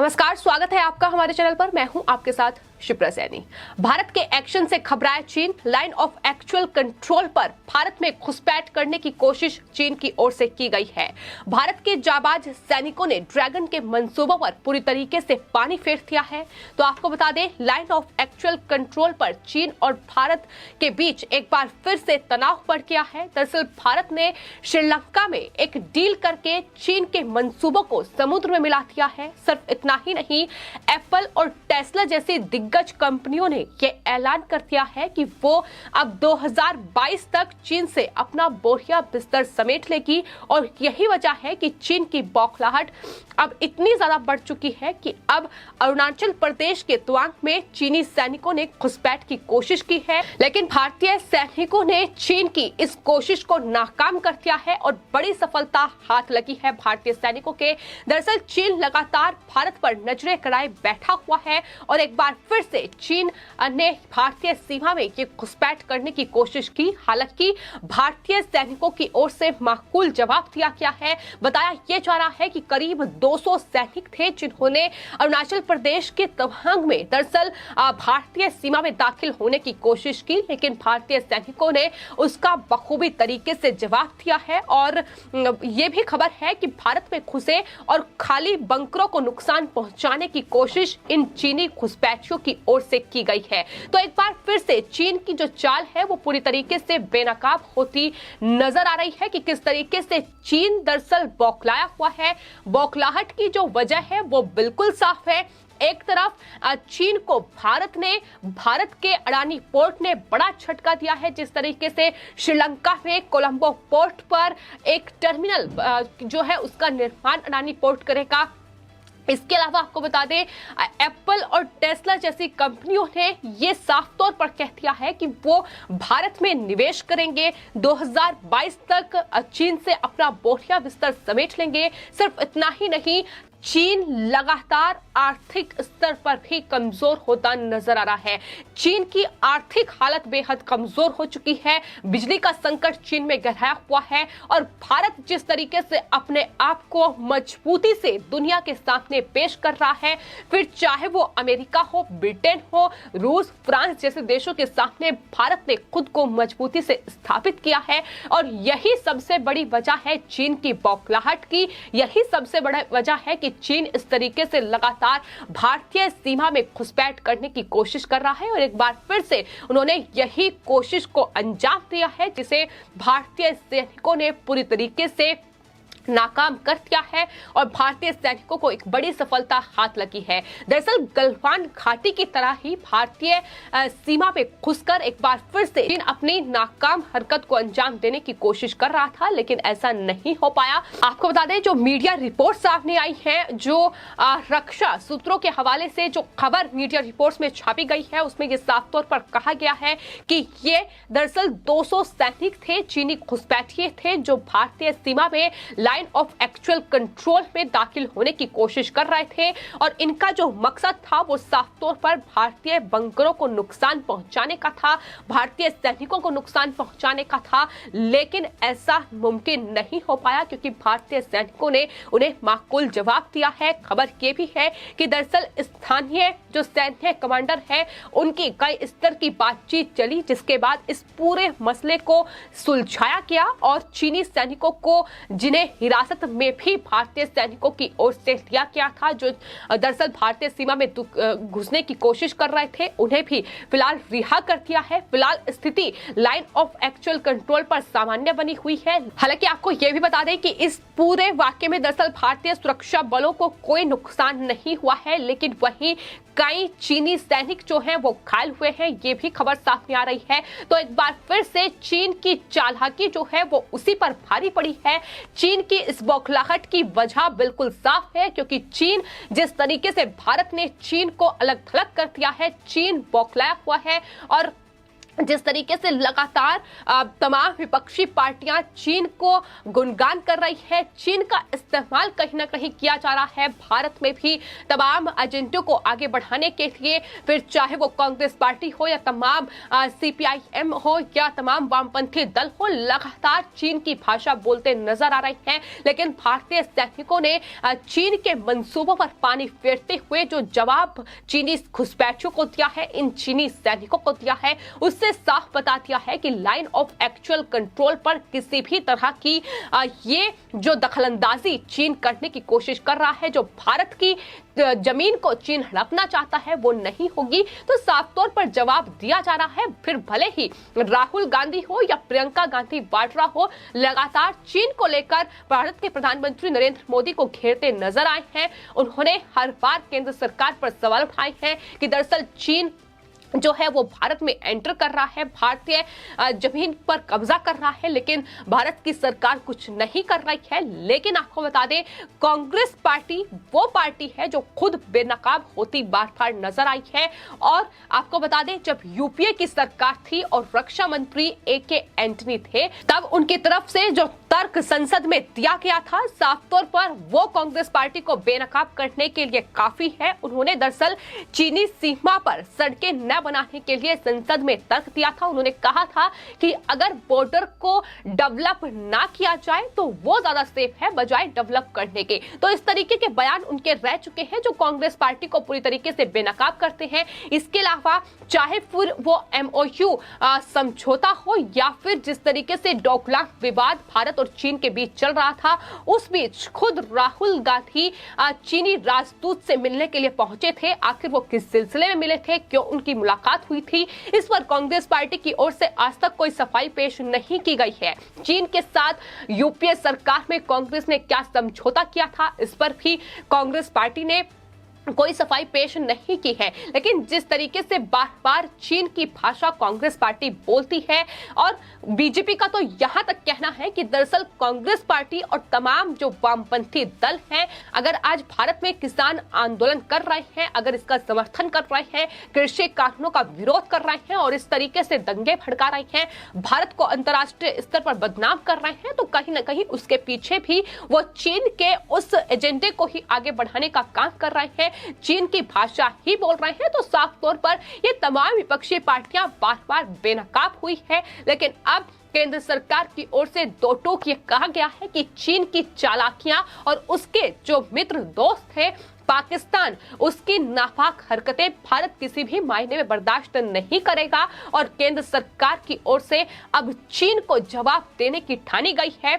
नमस्कार, स्वागत है आपका हमारे चैनल पर। मैं हूं आपके साथ शिप्रा सैनी। भारत के एक्शन से घबराए चीन, लाइन ऑफ एक्चुअल कंट्रोल पर भारत में घुसपैठ करने की कोशिश चीन की ओर से की गई है। भारत के जाबाज सैनिकों ने ड्रैगन के मंसूबों पर पूरी तरीके से पानी फेर दिया है। तो आपको बता दें, लाइन ऑफ एक्चुअल कंट्रोल पर चीन और भारत के बीच एक बार फिर से तनाव बढ़ गया है। दरअसल भारत ने श्रीलंका में एक डील करके चीन के मंसूबों को समुद्र में मिला दिया है। सिर्फ इतना ही नहीं, एप्पल और टेस्ला जैसी दिग्गज कंपनियों ने यह ऐलान कर दिया है कि वो अब 2022 तक चीन से अपना बोरिया बिस्तर समेट लेगी। और यही वजह है कि चीन की बौखलाहट अब इतनी ज्यादा बढ़ चुकी है कि अब अरुणाचल प्रदेश के तवांग में चीनी सैनिकों ने घुसपैठ की कोशिश की है, लेकिन भारतीय सैनिकों ने चीन की इस कोशिश को नाकाम कर दिया है और बड़ी सफलता हाथ लगी है भारतीय सैनिकों के। दरअसल चीन लगातार भारत पर नजरें कराए बैठा हुआ है और एक बार फिर से चीन ने भारतीय सीमा में ये घुसपैठ करने की कोशिश की। हालांकि भारतीय सैनिकों की ओर से माकूल जवाब दिया गया है। बताया यह जा रहा है कि करीब 200 सैनिक थे जिन्होंने अरुणाचल प्रदेश के तवांग में दरअसल भारतीय सीमा में दाखिल होने की कोशिश की, लेकिन भारतीय सैनिकों ने उसका बखूबी तरीके से जवाब दिया है। और यह भी खबर है कि भारत में घुसे और खाली बंकरों को नुकसान पहुंचाने की कोशिश इन चीनी घुसपैठियों की ओर से की गई है। तो एक बार फिर से चीन की जो चाल है वो पूरी तरीके से बेनकाब होती नजर आ रही है कि किस तरीके से चीन दरअसल बौखलाया हुआ है। बौखलाहट की जो वजह है वो बिल्कुल साफ है। एक तरफ चीन को भारत के अडानी पोर्ट ने बड़ा झटका दिया है। जिस तरीके से श्रीलंका में कोलंबो पोर्ट पर एक टर्मिनल जो है उसका निर्माण अडानी पोर्ट करेगा। इसके अलावा आपको बता दें, एप्पल और टेस्ला जैसी कंपनियों ने ये साफ तौर पर कह दिया है कि वो भारत में निवेश करेंगे। 2022 तक चीन से अपना बोरिया बिस्तर समेट लेंगे। सिर्फ इतना ही नहीं, चीन लगातार आर्थिक स्तर पर भी कमजोर होता नजर आ रहा है। चीन की आर्थिक हालत बेहद कमजोर हो चुकी है। बिजली का संकट चीन में गहराया हुआ है और भारत जिस तरीके से अपने आप को मजबूती से दुनिया के सामने पेश कर रहा है, फिर चाहे वो अमेरिका हो, ब्रिटेन हो, रूस, फ्रांस जैसे देशों के सामने भारत ने खुद को मजबूती से स्थापित किया है। और यही सबसे बड़ी वजह है चीन की बौखलाहट की। यही सबसे बड़ा वजह है कि चीन इस तरीके से लगातार भारतीय सीमा में घुसपैठ करने की कोशिश कर रहा है और एक बार फिर से उन्होंने यही कोशिश को अंजाम दिया है, जिसे भारतीय सैनिकों ने पूरी तरीके से नाकाम कर दिया है और भारतीय सैनिकों को एक बड़ी सफलता हाथ लगी है। दरअसल गलवान घाटी की तरह ही भारतीय सीमा पे घुसकर एक बार फिर से चीन अपनी नाकाम हरकत को अंजाम देने की कोशिश कर रहा था, लेकिन ऐसा नहीं हो पाया। आपको बता दें, जो मीडिया रिपोर्ट सामने आई है, जो रक्षा सूत्रों के हवाले से जो खबर मीडिया रिपोर्ट्स में छापी गई है, उसमें यह साफ तौर पर कहा गया है कि ये दरअसल 200 सैनिक थे, चीनी घुसपैठिए थे, जो भारतीय सीमा में लाइन ऑफ एक्चुअल कंट्रोल में दाखिल होने की कोशिश कर रहे थे। और इनका जो मकसद था वो साफ तौर पर भारतीय बंकरों को नुकसान पहुंचाने का था, भारतीय सैनिकों को नुकसान पहुंचाने का था। लेकिन ऐसा मुमकिन नहीं हो पाया क्योंकि भारतीय सैनिकों ने उन्हें माकूल जवाब दिया है। खबर ये भी है कि दरअसल स्थानीय जो सैन्य कमांडर है, उनकी कई स्तर की बातचीत चली, जिसके बाद इस पूरे मसले को सुलझाया गया और चीनी सैनिकों को, जिन्हें हिरासत में भी भारतीय सैनिकों की ओर से लिया गया था, जो दरअसल भारतीय सीमा में घुसने की कोशिश कर रहे थे, उन्हें भी फिलहाल रिहा कर दिया है। फिलहाल स्थिति लाइन ऑफ एक्चुअल कंट्रोल पर सामान्य बनी हुई है। हालांकि आपको यह भी बता दें कि इस पूरे वाक्य में दरअसल भारतीय सुरक्षा बलों को कोई नुकसान नहीं हुआ है, लेकिन वहीं कई चीनी सैनिक जो हैं वो घायल हुए हैं, ये भी खबर सामने आ रही है। तो एक बार फिर से चीन की चालाकी जो है वो उसी पर भारी पड़ी है। चीन की इस बौखलाहट की वजह बिल्कुल साफ है, क्योंकि चीन जिस तरीके से भारत ने चीन को अलग थलग कर दिया है, चीन बौखलाया हुआ है और जिस तरीके से लगातार तमाम विपक्षी पार्टियां चीन को गुणगान कर रही है, चीन का इस्तेमाल कहीं ना कहीं किया जा रहा है भारत में भी तमाम एजेंडों को आगे बढ़ाने के लिए, फिर चाहे वो कांग्रेस पार्टी हो या तमाम सीपीआईएम हो या तमाम वामपंथी दल हो, लगातार चीन की भाषा बोलते नजर आ रहे हैं। लेकिन भारतीय सैनिकों ने चीन के मंसूबों पर पानी फेरते हुए जो जवाब चीनी घुसपैठियों को दिया है, इन चीनी सैनिकों को दिया है, उससे साफ बता दिया है कि लाइन ऑफ एक्चुअल कंट्रोल पर किसी भी तरह की ये जो दखलंदाजी चीन करने की कोशिश कर रहा है, जो भारत की जमीन को चीन हड़पना चाहता है, वो नहीं होगी। तो साफ तौर पर जवाब दिया जा रहा है। फिर भले ही राहुल गांधी हो या प्रियंका गांधी वाड्रा हो, लगातार चीन को लेकर भारत के प्रधानमंत्री नरेंद्र मोदी को घेरते नजर आए हैं। उन्होंने हर बार केंद्र सरकार पर सवाल उठाए हैं कि दरअसल चीन जो है वो भारत में एंटर कर रहा है, भारतीय जमीन पर कब्जा कर रहा है, लेकिन भारत की सरकार कुछ नहीं कर रही है। लेकिन आपको बता दें, कांग्रेस पार्टी वो पार्टी है जो खुद बेनकाब होती बार बार नजर आई है। और आपको बता दें, जब यूपीए की सरकार थी और रक्षा मंत्री AK एंटनी थे, तब उनकी तरफ से जो तर्क संसद में दिया गया था, साफ तौर पर वो कांग्रेस पार्टी को बेनकाब करने के लिए काफी है। उन्होंने दरअसल चीनी सीमा पर सड़कें न बनाने के लिए संसद में तर्क दिया था। उन्होंने कहा था कि अगर बॉर्डर को डेवलप ना किया जाए तो वो ज्यादा सेफ है बजाय डेवलप करने के। तो इस तरीके के बयान उनके रह चुके हैं जो कांग्रेस पार्टी को पूरी तरीके से बेनकाब करते हैं। इसके अलावा चाहे फिर वो MOU समझौता हो या फिर जिस तरीके से डोकलाम विवाद भारत और चीन के बीच चल रहा था, उस बीच खुद राहुल गांधी चीनी राजदूत से मिलने के लिए पहुंचे थे। आखिर वो किस सिलसिले में मिले थे, क्यों उनकी मुलाकात हुई थी, इस पर कांग्रेस पार्टी की ओर से आज तक कोई सफाई पेश नहीं की गई है। चीन के साथ यूपीए सरकार में कांग्रेस ने क्या समझौता किया था, इस पर भी कांग्रेस पार्टी ने कोई सफाई पेश नहीं की है। लेकिन जिस तरीके से बार बार चीन की भाषा कांग्रेस पार्टी बोलती है, और बीजेपी का तो यहां तक कहना है कि दरअसल कांग्रेस पार्टी और तमाम जो वामपंथी दल हैं, अगर आज भारत में किसान आंदोलन कर रहे हैं, अगर इसका समर्थन कर रहे हैं, कृषि कानूनों का विरोध कर रहे हैं और इस तरीके से दंगे भड़का रहे हैं, भारत को अंतर्राष्ट्रीय स्तर पर बदनाम कर रहे हैं, तो कहीं ना कहीं उसके पीछे भी वो चीन के उस एजेंडे को ही आगे बढ़ाने का काम कर रहे हैं, चीन की भाषा ही बोल रहे हैं। तो साफ तौर पर ये तमाम विपक्षी पार्टियां बार बार बेनकाब हुई है। लेकिन अब केंद्र सरकार की ओर से दो टूक ये कहा गया है कि चीन की चालाकियां और उसके जो मित्र दोस्त थे पाकिस्तान, उसकी नापाक हरकतें भारत किसी भी मायने में बर्दाश्त नहीं करेगा। और केंद्र सरकार की ओर से अब चीन को जवाब देने की ठानी गई है।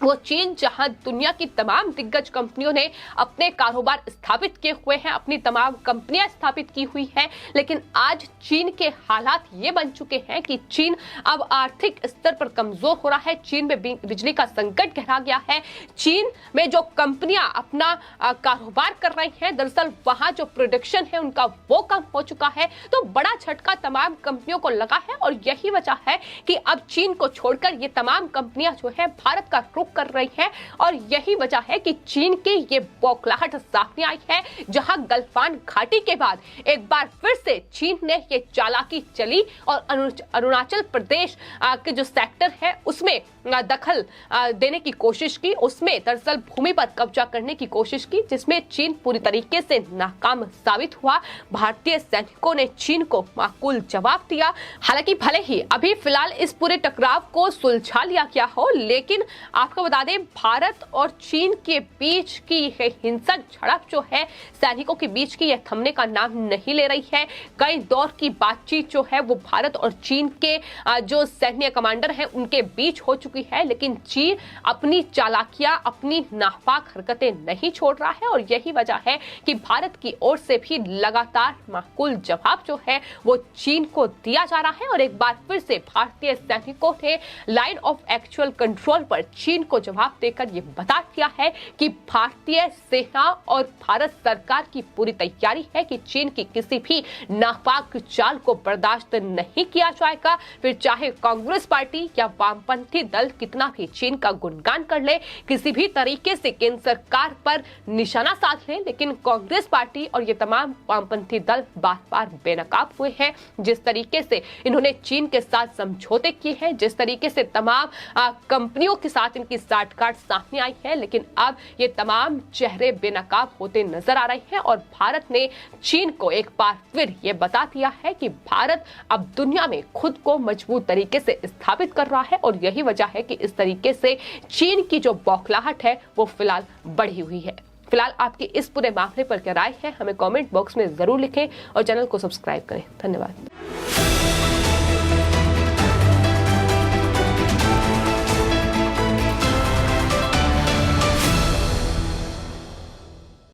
वो चीन जहां दुनिया की तमाम दिग्गज कंपनियों ने अपने कारोबार स्थापित किए हुए हैं, अपनी तमाम कंपनियां स्थापित की हुई हैं, लेकिन आज चीन के हालात ये बन चुके हैं कि चीन अब आर्थिक स्तर पर कमजोर हो रहा है। चीन में बिजली का संकट गहरा गया है। चीन में जो कंपनियां अपना कारोबार कर रही हैं, दरअसल वहां जो प्रोडक्शन है उनका वो कम हो चुका है। तो बड़ा झटका तमाम कंपनियों को लगा है और यही वजह है कि अब चीन को छोड़कर ये तमाम कंपनियां जो है भारत का रुख कर रही है। और यही वजह है कि चीन की ये बौखलाहट सामने आई है, जहां गलवान घाटी के बाद एक बार फिर से चीन ने ये चालाकी चली और अरुणाचल प्रदेश के जो सेक्टर है उसमें दखल देने की कोशिश की, उसमें दरअसल भूमि पर कब्जा करने की कोशिश की, जिसमें चीन पूरी तरीके से नाकाम साबित हुआ। भारतीय सैनिकों ने चीन को माकूल जवाब दिया। हालांकि भले ही अभी फिलहाल इस पूरे टकराव को सुलझा लिया गया हो, लेकिन आपको बता दें भारत और चीन के बीच की हिंसक झड़प जो है सैनिकों के बीच की, यह थमने का नाम नहीं ले रही है। कई दौर की बातचीत जो है वो भारत और चीन के जो सैन्य कमांडर हैं उनके बीच हो चुकी है, लेकिन चीन अपनी चालाकियां, अपनी नापाक हरकतें नहीं छोड़ रहा है। और यही वजह है कि भारत की ओर से भी लगातार माकूल जवाब जो है वो चीन को दिया जा रहा है। और एक बार फिर से भारतीय सैनिकों ने लाइन ऑफ एक्चुअल कंट्रोल पर चीन को जवाब देकर ये बता दिया है कि भारतीय सेना और भारत सरकार की पूरी तैयारी है कि चीन की किसी भी नापाक चाल को बर्दाश्त नहीं किया जाएगा। फिर चाहे कांग्रेस पार्टी या वामपंथी दल कितना भी चीन का गुणगान कर ले, किसी भी तरीके से केंद्र सरकार पर निशाना साध ले, लेकिन कांग्रेस पार्टी और ये तमाम वामपंथी दल बार बार बेनकाब हुए हैं। जिस तरीके से इन्होंने चीन के साथ समझौते किए हैं, जिस तरीके से तमाम कंपनियों के साथ इनकी साठगांठ सामने आई है, लेकिन अब ये तमाम चेहरे बेनकाब होते नजर आ रहे हैं और भारत ने चीन को एक बार फिर ये बता दिया है कि भारत अब दुनिया में खुद को मजबूत तरीके से स्थापित कर रहा है और यही वजह है कि इस तरीके से चीन की जो बौखलाहट है वो फिलहाल बढ़ी हुई है। फिलहाल आपकी इस पूरे मामले पर क्या राय है, हमें कमेंट बॉक्स में जरूर लिखें और चैनल को सब्सक्राइब करें। धन्यवाद।